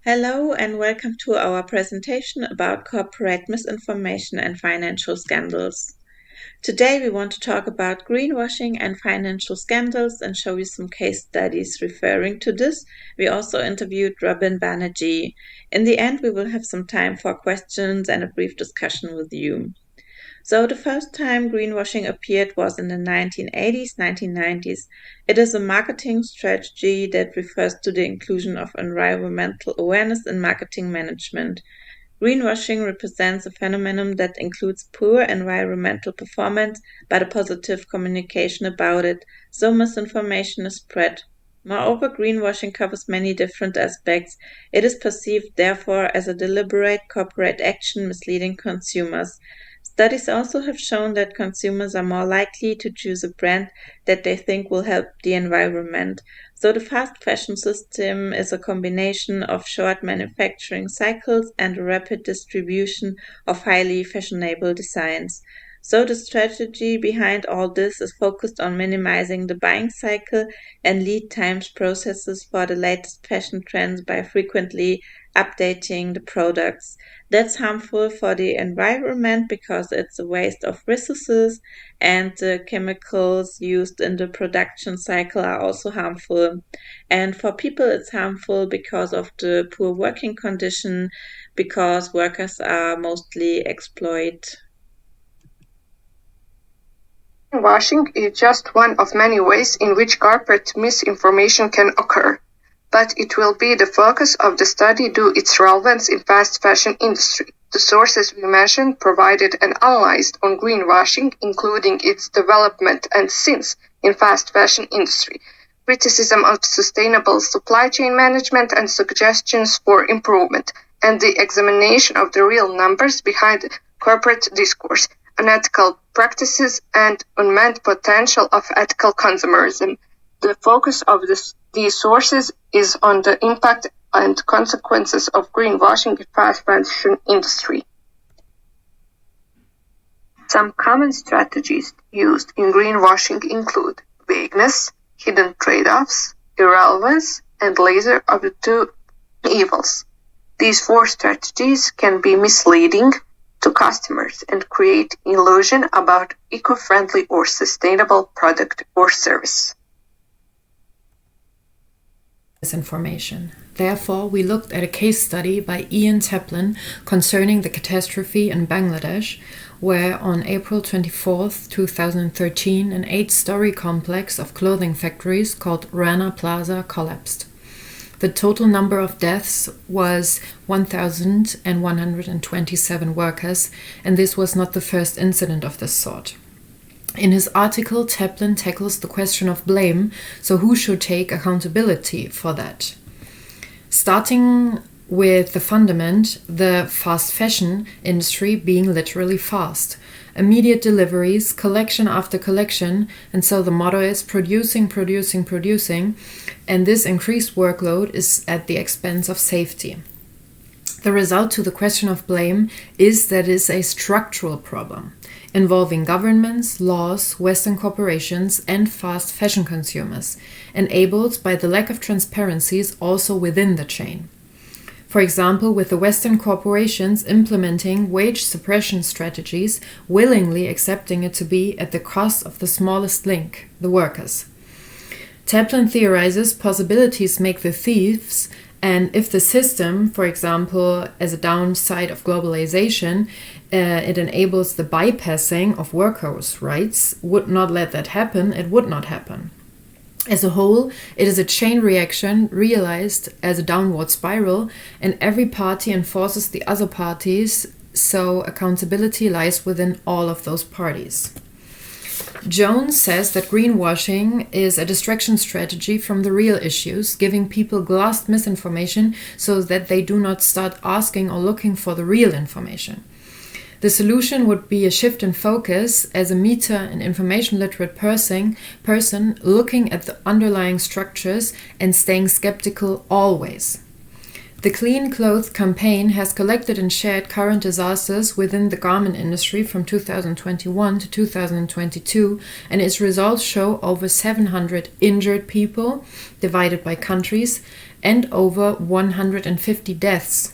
Hello and welcome to our presentation about corporate misinformation and financial scandals. Today we want to talk about greenwashing and financial scandals and show you some case studies referring to this. We also interviewed Robin Banerjee. In the end, we will have some time for questions and a brief discussion with you. So the first time greenwashing appeared was in the 1980s, 1990s. It is a marketing strategy that refers to the inclusion of environmental awareness in marketing management. Greenwashing represents a phenomenon that includes poor environmental performance but a positive communication about it, so misinformation is spread. Moreover, greenwashing covers many different aspects. It is perceived, therefore, as a deliberate corporate action misleading consumers. Studies also have shown that consumers are more likely to choose a brand that they think will help the environment. So the fast fashion system is a combination of short manufacturing cycles and a rapid distribution of highly fashionable designs. So the strategy behind all this is focused on minimizing the buying cycle and lead times processes for the latest fashion trends by frequently updating the products. That's harmful for the environment because it's a waste of resources, and the chemicals used in the production cycle are also harmful. And for people, it's harmful because of the poor working condition, because workers are mostly exploited. Washing is just one of many ways in which corporate misinformation can occur, but it will be the focus of the study due to its relevance in fast fashion industry. The sources we mentioned provided and analyzed on greenwashing, including its development and sins in fast fashion industry, criticism of sustainable supply chain management and suggestions for improvement, and the examination of the real numbers behind corporate discourse, unethical practices, and unmet potential of ethical consumerism. The focus of these sources is on the impact and consequences of greenwashing in fast fashion industry. Some common strategies used in greenwashing include vagueness, hidden trade-offs, irrelevance, and lesser of the two evils. These four strategies can be misleading to customers and create illusion about eco-friendly or sustainable product or service. Misinformation. Therefore, we looked at a case study by Ian Taplin concerning the catastrophe in Bangladesh, where on April 24, 2013, an 8-story complex of clothing factories called Rana Plaza collapsed. The total number of deaths was 1,127 workers, and this was not the first incident of this sort. In his article, Taplin tackles the question of blame, so who should take accountability for that? Starting with the fundament, the fast fashion industry being literally fast. Immediate deliveries, collection after collection, and so the motto is producing, and this increased workload is at the expense of safety. The result to the question of blame is that it is a structural problem involving governments, laws, Western corporations, and fast fashion consumers, enabled by the lack of transparencies also within the chain. For example, with the Western corporations implementing wage suppression strategies, willingly accepting it to be at the cost of the smallest link, the workers. Taplin theorizes possibilities make the thieves, and if the system, for example, as a downside of globalization, it enables the bypassing of workers' rights, would not let that happen, it would not happen. As a whole, it is a chain reaction realized as a downward spiral, and every party enforces the other parties, so accountability lies within all of those parties. Jones says that greenwashing is a distraction strategy from the real issues, giving people glossed misinformation so that they do not start asking or looking for the real information. The solution would be a shift in focus as a meter and information literate person looking at the underlying structures and staying skeptical always. The Clean Clothes campaign has collected and shared current disasters within the garment industry from 2021 to 2022, and its results show over 700 injured people, divided by countries, and over 150 deaths.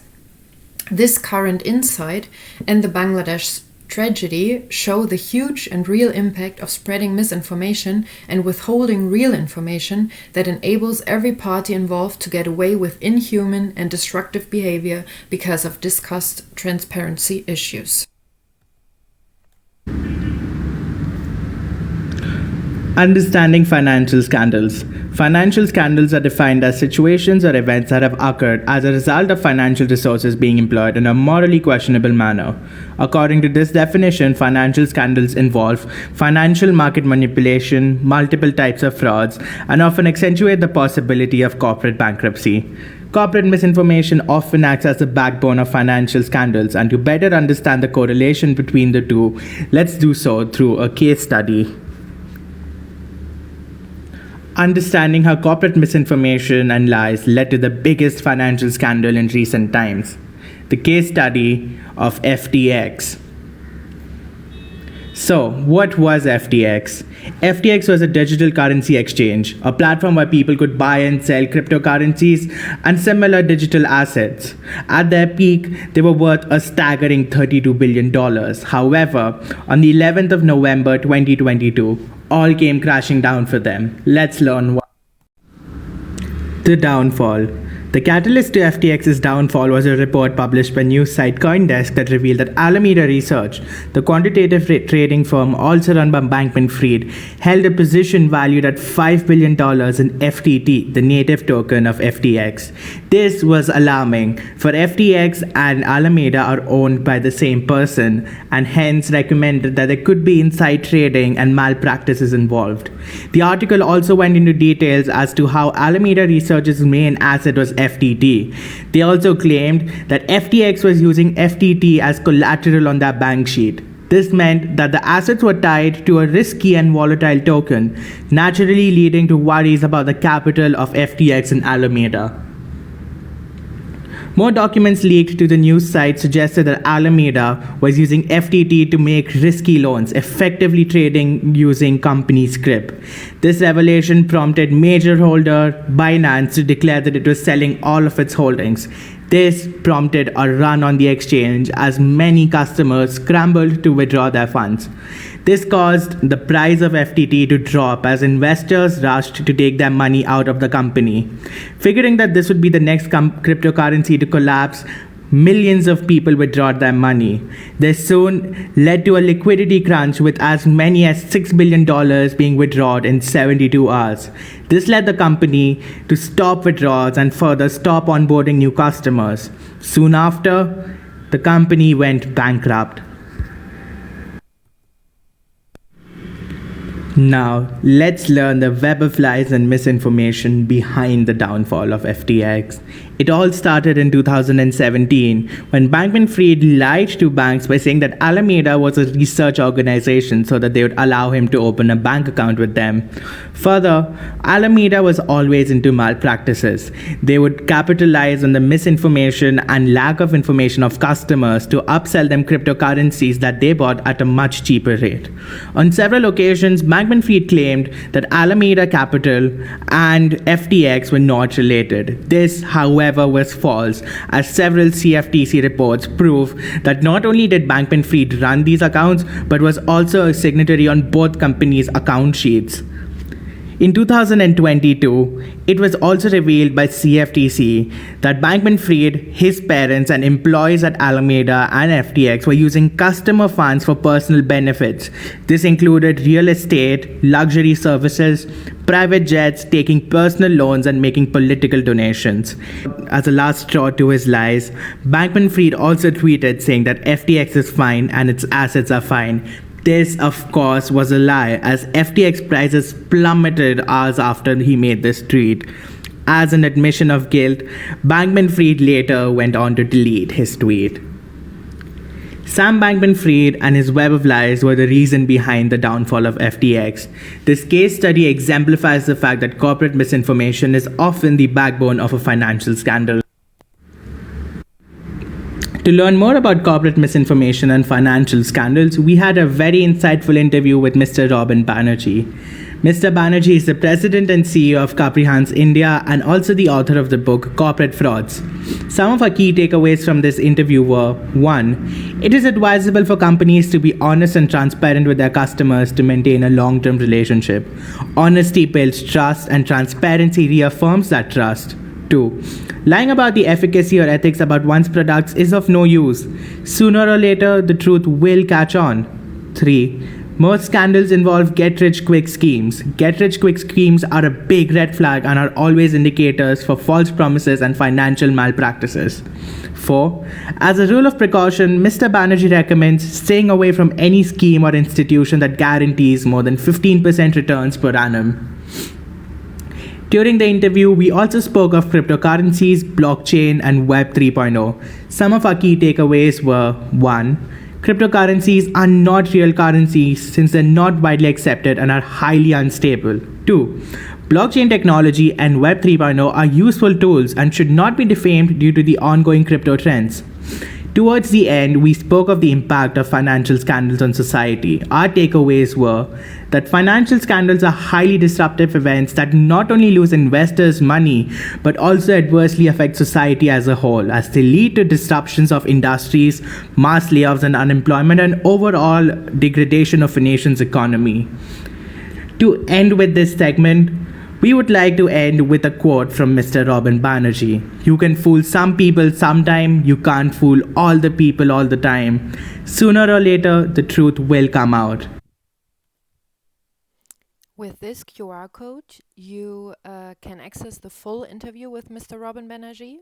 This current insight and the Bangladesh tragedy show the huge and real impact of spreading misinformation and withholding real information that enables every party involved to get away with inhuman and destructive behavior because of discussed transparency issues. Understanding financial scandals. Financial scandals are defined as situations or events that have occurred as a result of financial resources being employed in a morally questionable manner. According to this definition, financial scandals involve financial market manipulation, multiple types of frauds, and often accentuate the possibility of corporate bankruptcy. Corporate misinformation often acts as the backbone of financial scandals, and to better understand the correlation between the two, let's do so through a case study. Understanding how corporate misinformation and lies led to the biggest financial scandal in recent times. The case study of FTX. So, what was FTX? FTX was a digital currency exchange, a platform where people could buy and sell cryptocurrencies and similar digital assets. At their peak, they were worth a staggering $32 billion. However, on the 11th of November 2022, all came crashing down for them. Let's learn why. The downfall. The catalyst to FTX's downfall was a report published by news site CoinDesk that revealed that Alameda Research, the quantitative trading firm also run by Bankman-Fried, held a position valued at $5 billion in FTT, the native token of FTX. This was alarming, for FTX and Alameda are owned by the same person, and hence recommended that there could be inside trading and malpractices involved. The article also went into details as to how Alameda Research's main asset was FTT. They also claimed that FTX was using FTT as collateral on their bank sheet. This meant that the assets were tied to a risky and volatile token, naturally leading to worries about the capital of FTX in Alameda. More documents leaked to the news site suggested that Alameda was using FTT to make risky loans, effectively trading using company script. This revelation prompted major holder Binance to declare that it was selling all of its holdings. This prompted a run on the exchange as many customers scrambled to withdraw their funds. This caused the price of FTT to drop as investors rushed to take their money out of the company. Figuring that this would be the next cryptocurrency to collapse, millions of people withdrew their money. This soon led to a liquidity crunch with as many as $6 billion being withdrawn in 72 hours. This led the company to stop withdrawals and further stop onboarding new customers. Soon after, the company went bankrupt. Now, let's learn the web of lies and misinformation behind the downfall of FTX. It all started in 2017 when Bankman-Fried lied to banks by saying that Alameda was a research organization so that they would allow him to open a bank account with them. Further, Alameda was always into malpractices. They would capitalize on the misinformation and lack of information of customers to upsell them cryptocurrencies that they bought at a much cheaper rate. On several occasions, Bankman-Fried claimed that Alameda Capital and FTX were not related. This, however, was false, as several CFTC reports prove that not only did Bankman-Fried run these accounts, but was also a signatory on both companies' account sheets. In 2022, it was also revealed by CFTC that Bankman-Fried, his parents, and employees at Alameda and FTX were using customer funds for personal benefits. This included real estate, luxury services, private jets, taking personal loans, and making political donations. As a last straw to his lies, Bankman-Fried also tweeted saying that FTX is fine and its assets are fine. This, of course, was a lie, as FTX prices plummeted hours after he made this tweet. As an admission of guilt, Bankman-Fried later went on to delete his tweet. Sam Bankman-Fried and his web of lies were the reason behind the downfall of FTX. This case study exemplifies the fact that corporate misinformation is often the backbone of a financial scandal. To learn more about corporate misinformation and financial scandals, we had a very insightful interview with Mr. Robin Banerjee. Mr. Banerjee is the president and CEO of Caprihans India and also the author of the book Corporate Frauds. Some of our key takeaways from this interview were 1. It is advisable for companies to be honest and transparent with their customers to maintain a long term relationship. Honesty builds trust, and transparency reaffirms that trust. 2. Lying about the efficacy or ethics about one's products is of no use. Sooner or later, the truth will catch on. 3. Most scandals involve get-rich-quick schemes. Get-rich-quick schemes are a big red flag and are always indicators for false promises and financial malpractices. 4. As a rule of precaution, Mr. Banerjee recommends staying away from any scheme or institution that guarantees more than 15% returns per annum. During the interview, we also spoke of cryptocurrencies, blockchain, and Web 3.0. Some of our key takeaways were 1. Cryptocurrencies are not real currencies since they're not widely accepted and are highly unstable. 2. Blockchain technology and Web 3.0 are useful tools and should not be defamed due to the ongoing crypto trends. Towards the end, we spoke of the impact of financial scandals on society. Our takeaways were that financial scandals are highly disruptive events that not only lose investors money, but also adversely affect society as a whole, as they lead to disruptions of industries, mass layoffs and unemployment, and overall degradation of a nation's economy. To end with this segment, we would like to end with a quote from Mr. Robin Banerjee. You can fool some people sometime, you can't fool all the people all the time. Sooner or later, the truth will come out. With this QR code, you can access the full interview with Mr. Robin Banerjee.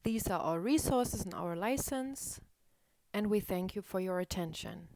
These are our resources and our license, and we thank you for your attention.